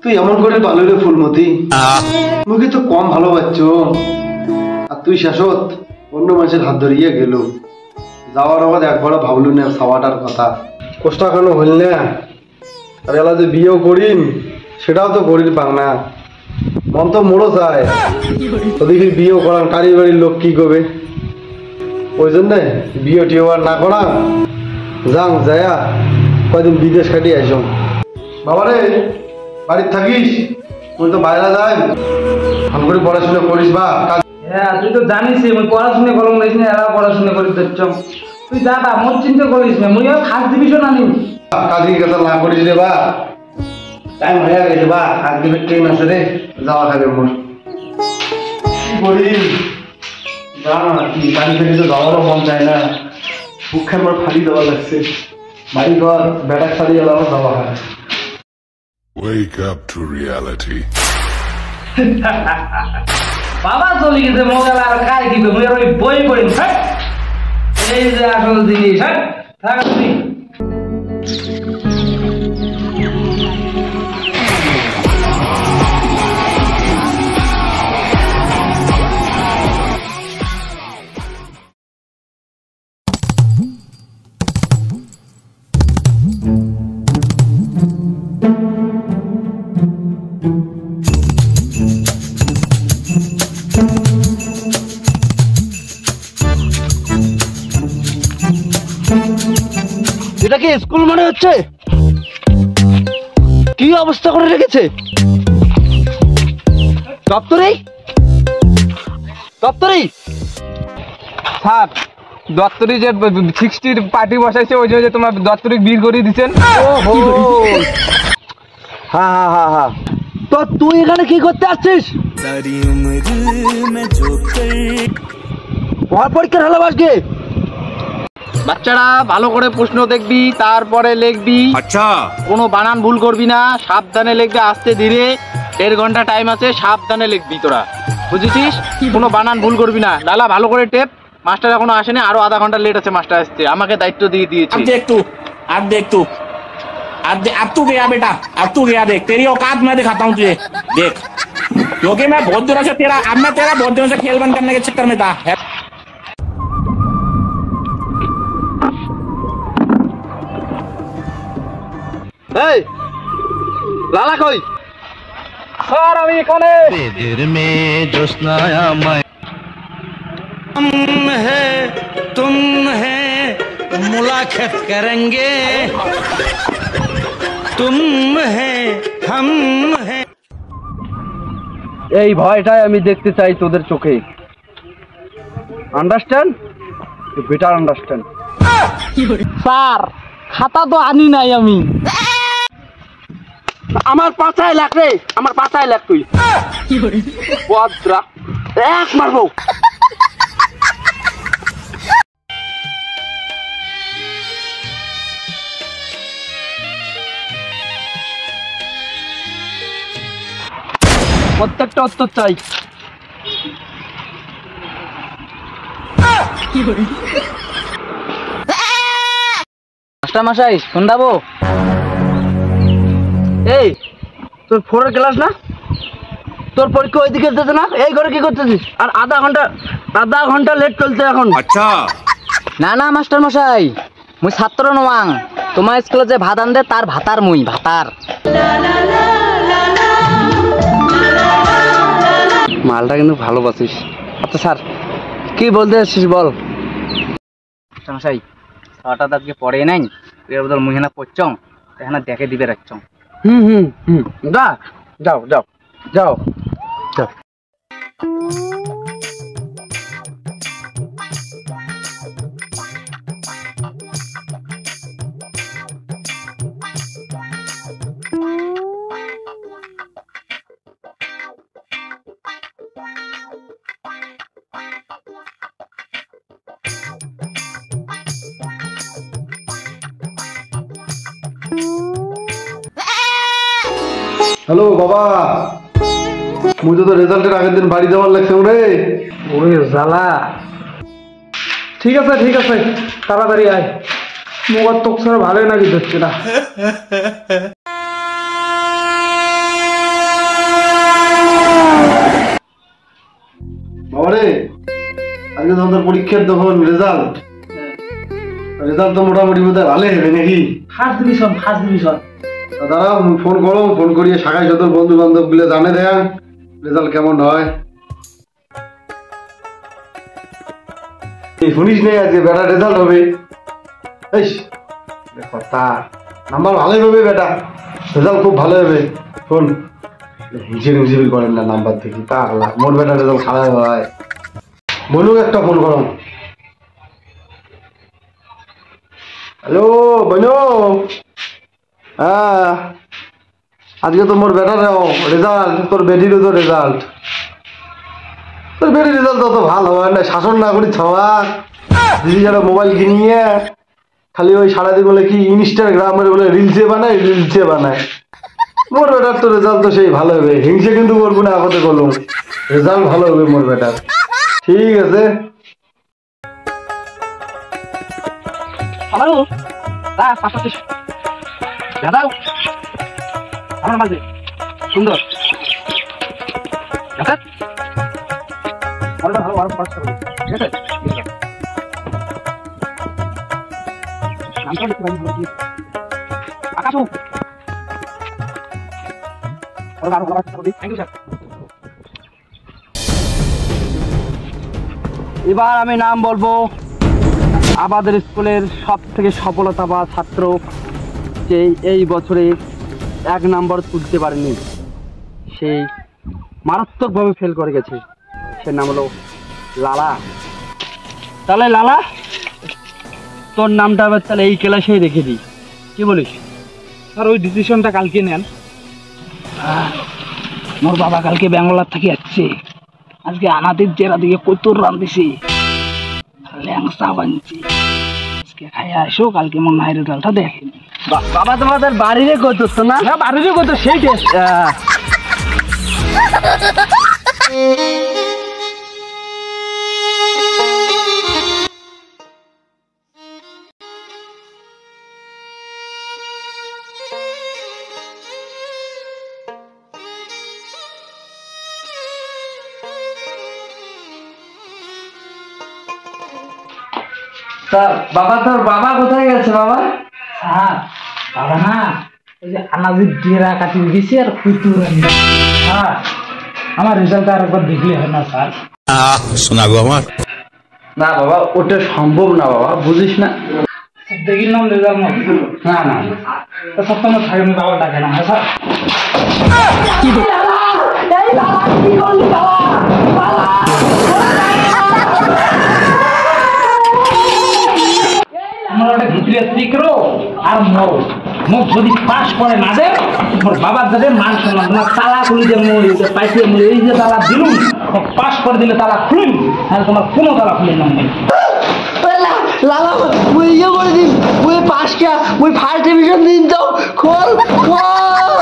তুই এমন করে পাললে ফুলমতি, মুখে তো কম ভালোবাসছ। আর তুই শাসত অন্য মানুষের হাত ধরিয়ে গেল, যাওয়ার আবার একবারও ভাবলু না সবাটার কথা। কষ্ট এখনো হইল না, আর এলা যে বিয়েও করিম সেটাও তো করির পাং না। মন তো মোড়ো চায়, ওদিকে বিয়েও করাম, কারি বাড়ির লোক কি করবে। ওই জন্যে বিয়ে টিও আর না করাম, যাং যায়া কয়দিন বিদেশ কাটিয়ে আইসম। বাবারে বাড়িতে থাকিস, তুই তো বাইরে যাই, ভালো করে পড়াশোনা করিস বা। হ্যাঁ তুই তো জানিস মুই পড়াশোনা করলাম না, এরা পড়াশোনা করি দিচ্ছ। তুই যা বা মোট চিন্তা করিস না, মুই ফার্স্ট ডিভিশন আনি। কাজী কাছে না করিস রে বা, টাইম হয়ে গেছে বা, আর দিবে ট্রেন আছে রে, যাওয়া খাবে মোর। কি করিস যা না, কি বাড়ি থেকে তো যাওয়ারও মন চায় না, মুখে আমার ফালি দেওয়া লাগছে। বাড়ি ঘর বেটা ফালি যাওয়া যাওয়া হয়। Wake up to reality. বাবা চলে গেছে মোবাইল আর কাজ দিবে, মুই আর ওই বই পড়ি। এই যে আসল জিনিস, হ্যাঁ থাক তুই। এটা কি স্কুল মনে হচ্ছে? কি অবস্থা করে রেখেছে দপ্তরেই স্যার দত্তরি যে 60 পার্টি বসাইছে ওই যে তোমার দত্তরিক বীর করে দিচ্ছেন। হ্যাঁ তো তুই এখানে কি করতে আসছিস? পরীক্ষার হলো আজকে। বাচ্চারা ভালো করে প্রশ্ন দেখবি, তারপরে লিখবি। আচ্ছা কোনো বানান ভুল করবি না, সাবধানে লিখবি, আস্তে ধীরে। 1.5 ঘন্টা টাইম আছে, সাবধানে লিখবি তোরা, বুঝেছিস? কোনো বানান ভুল করবি না। লালা ভালো করে টেপ। মাস্টার এখনো আসেনি, আরো আধা ঘন্টা লেট আছে, মাস্টার আসছে। আমাকে দায়িত্ব দিয়ে দিয়েছে। अब तू गया बेटा, अब तू गया। देख तेरी औकात मैं दिखाता हूँ तुझे, देख। क्योंकि मैं बहुत दिनों से बहुत दिनों से खेल बंद करने के चक्कर में था। এই লালা কই? স্যার আমি এখানে। तुम है मुलाकात करेंगे, तुम है हम है। এই ভয়টাই আমি দেখতে চাই তোদের চোখে। আন্ডারস্ট্যান্ড? Better understand. স্যার খাতা তো আনি নাই আমি। আমার পাছায় লাগ রে, আমার পাছায় লাগ তুই। বদরা এক মারবো। প্রত্যেকটা উত্তর চাই। মাস্টার মশাই শুনদাবো। এই তোর 4 ক্লাস না? তোর পরীক্ষা ওইদিকে দিতে না? এই ঘরে কি করতেছিস? আর আধা ঘন্টা লেট চলছে এখন। আচ্ছা না না মাস্টার মশাই, মুই ছাত্র নওয়াং। তোমার স্কুলে যে ভাত আনদে তার ভাতার মুই ভাতার। মালটা কিন্তু ভালোবাসিস। আচ্ছা স্যার কি বলতে আসছিস বল। মাস্টার মশাই ছটা আজকে পড়ে নাই, এর বদল মুই হেনা পড়ছং, এখানে দেখে দিবে রাখছং। যা যাও যাও যাও যাও। হ্যালো বাবা, মুই তো রেজাল্টের আগের দিন বাড়ি যাওয়ার লাগছে রে। ওরে জ্বালা। ঠিক আছে তাড়াতাড়ি আয়, মোবাইল তোক ছাড়া ভালোই নাকি ধরছে না। বাবারে আজকে তো তোর পরীক্ষার তখন রেজাল্ট তো মোটামুটি বোধহয় ভালো হবে নাকি? First division. দাঁড়া ফোন করো, ফোন করিয়ে শাখায় যত বন্ধু বান্ধব গুলো জানে দেন রেজাল্ট কেমন হয়। শুনিস নেই আজকে বেটা রেজাল্ট হবে, কথা নাম্বার ভালোই হবে বেটা, রেজাল্ট খুব ভালো হবে। শোন হিসেবে করেন না নাম্বার থেকে, পাগলা মোর বেটা রেজাল্ট খারাপ হয়। বলুক একটা ফোন করো। হ্যালো বলো। হ্যাঁ আজকে তো মোর বেটার রেজাল্ট, তোর বেটিরও তো রেজাল্ট। তোর বেটির রেজাল্ট তো ভালো হয় না, শাসন না করি ছাওয়া দিদি যারা মোবাইল কিনিয়ে খালি ওই সারাদিন বলে কি ইনস্টাগ্রামের বলে রিলসে বানায়। মোর বেটার তো রেজাল্ট তো সেই ভালো হবে, হিংসে কিন্তু করবো না, আগতে করলাম রেজাল্ট ভালো হবে মোর বেটার। ঠিক আছে হ্যালো দাদাও আমার মাঝে সুন্দর আকাশ এবার আমি নাম বলবো আমাদের স্কুলের সব থেকে সফলতা পাওয়া ছাত্র, যে এই বছরে 1 নাম্বার তুলতে পারেনি, সেই মারাত্মকভাবে ফেল করে গেছে, সে নাম হলো লালা। তাহলে লালা তোর নামটা আবার তাহলে এই ক্লাসেই রেখে দিই, কি বলিস? আর ওই ডিসিশনটা কালকে নেন। মোর বাবা কালকে ব্যাঙ্গালোর থেকে আসছে, আজকে আমাদের জেলা দিকে কতর রাঁধেছি, ল্যাংসা বানছি, আজকে খাইয়া আসো, কালকে মনে হয় রেজাল্টটা দেখেন। বাবা তোমাদের বাড়িরে কত তো না? বাড়িরে কত সেই টেস্ট। বাবা তোর বাবা কোথায় গেছে? বাবা স্যার বাবা না ওই যে আনাজের ডেরা কাটি দিয়েছি আর কুতুর স্যার, আমার রেজাল্ট আর একবার দেখলে হয় না স্যার? শোনাগো আমার না বাবা, ওটা সম্ভব না বাবা, বুঝিস না? দেখি নাম রেজাল্ট না না সব তোমার থাকে আমি বাবা ডাকে না স্যার। আমার ওটা ভিতরে তীক্ষ্ণ আর মুখ যদি পাশ করে না দেয় তোমার বাবার যাদের মান সম্মান, তোমার তালা খুলি যে মুড়ি পাইতে মুড়ি এই যে তালা দিলুম পাশ করে দিলে তালা খুলিম, তাহলে তোমার কোনো তালা খুলে নাম নেই। লালা ওই ইয়ে করে দিন, ওই 5টা ওই ফার্স্ট ডিভিশন দিন, তো খোল খোল।